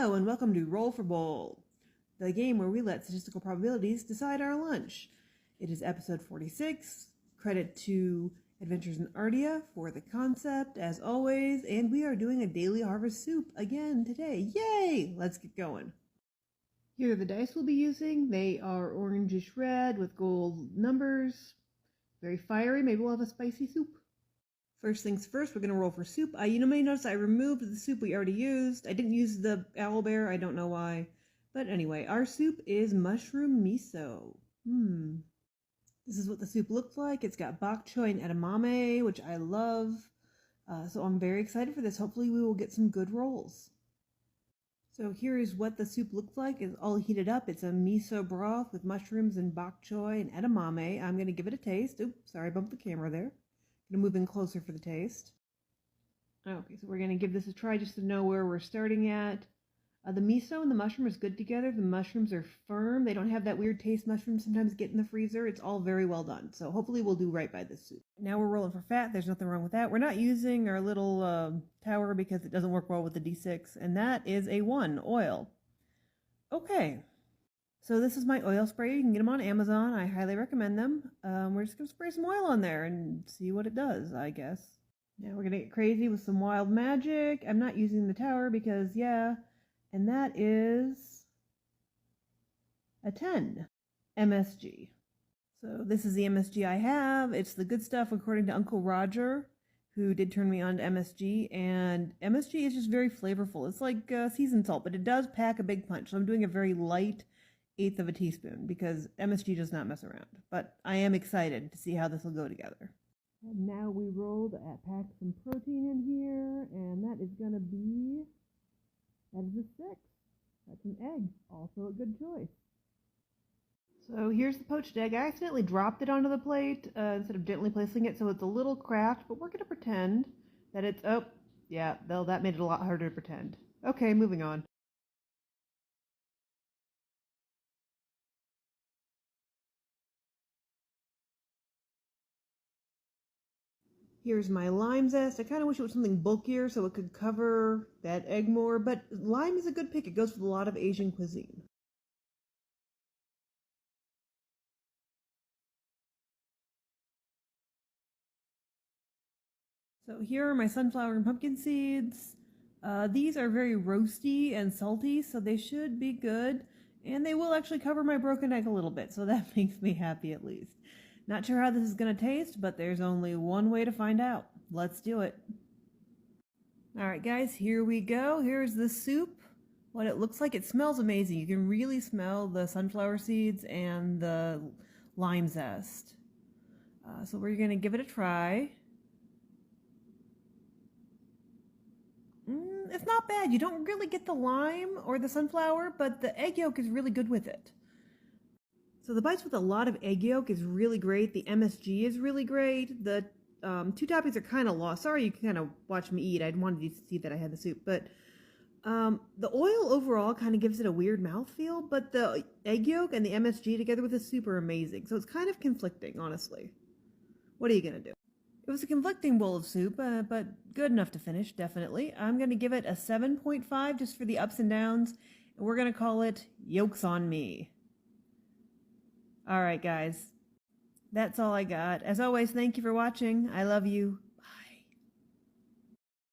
Hello and welcome to Roll for Bowl, the game where we let statistical probabilities decide our lunch. It is episode 46. Credit to Adventures in Ardia for the concept, as always, and we are doing a daily harvest soup again today. Yay! Let's get going. Here are the dice we'll be using. They are orangish red with gold numbers. Very fiery. Maybe we'll have a spicy soup. First things first, we're going to roll for soup. You may notice I removed the soup we already used. I didn't use the owlbear. I don't know why. But anyway, our soup is mushroom miso. This is what the soup looks like. It's got bok choy and edamame, which I love. So I'm very excited for this. Hopefully we will get some good rolls. So here is what the soup looks like. It's all heated up. It's a miso broth with mushrooms and bok choy and edamame. I'm going to give it a taste. Oops, sorry, I bumped the camera there. Going to move in closer for the taste. Okay, so we're going to give this a try just to know where we're starting at. The miso and the mushroom is good together. The mushrooms are firm. They don't have that weird taste mushrooms sometimes get in the freezer. It's all very well done. So hopefully we'll do right by this soup. Now we're rolling for fat. There's nothing wrong with that. We're not using our little tower because it doesn't work well with the D6. And that is a 1, oil. Okay. So this is my oil spray. You can get them on Amazon. I highly recommend them. We're just going to spray some oil on there and see what it does, I guess. Now we're going to get crazy with some wild magic. I'm not using the tower because, yeah. And that is a 10 MSG. So this is the MSG I have. It's the good stuff according to Uncle Roger, who did turn me on to MSG. And MSG is just very flavorful. It's like seasoned salt, but it does pack a big punch. So I'm doing a very light 1/8 of a teaspoon because MSG does not mess around. But I am excited to see how this will go together. And now we rolled pack some protein in here, and that is going to be, that is a 6. That's an egg, also a good choice. So here's the poached egg. I accidentally dropped it onto the plate instead of gently placing it, so it's a little cracked, but we're going to pretend that it's, oh, yeah, that made it a lot harder to pretend. Okay, moving on. Here's my lime zest. I kind of wish it was something bulkier so it could cover that egg more, but lime is a good pick. It goes with a lot of Asian cuisine. So here are my sunflower and pumpkin seeds. These are very roasty and salty, so they should be good. And they will actually cover my broken egg a little bit, so that makes me happy at least. Not sure how this is going to taste, but there's only one way to find out. Let's do it. Alright guys, here we go. Here's the soup. What it looks like. It smells amazing. You can really smell the sunflower seeds and the lime zest. So we're going to give it a try. It's not bad. You don't really get the lime or the sunflower, but the egg yolk is really good with it. So the bites with a lot of egg yolk is really great. The MSG is really great. The 2 toppings are kind of lost. Sorry you can kind of watch me eat. I wanted you to see that I had the soup. But the oil overall kind of gives it a weird mouthfeel, but the egg yolk and the MSG together with the soup are amazing. So it's kind of conflicting, honestly. What are you going to do? It was a conflicting bowl of soup, but good enough to finish, definitely. I'm going to give it a 7.5 just for the ups and downs. And we're going to call it Yolks on Me. Alright guys, that's all I got. As always, thank you for watching. I love you.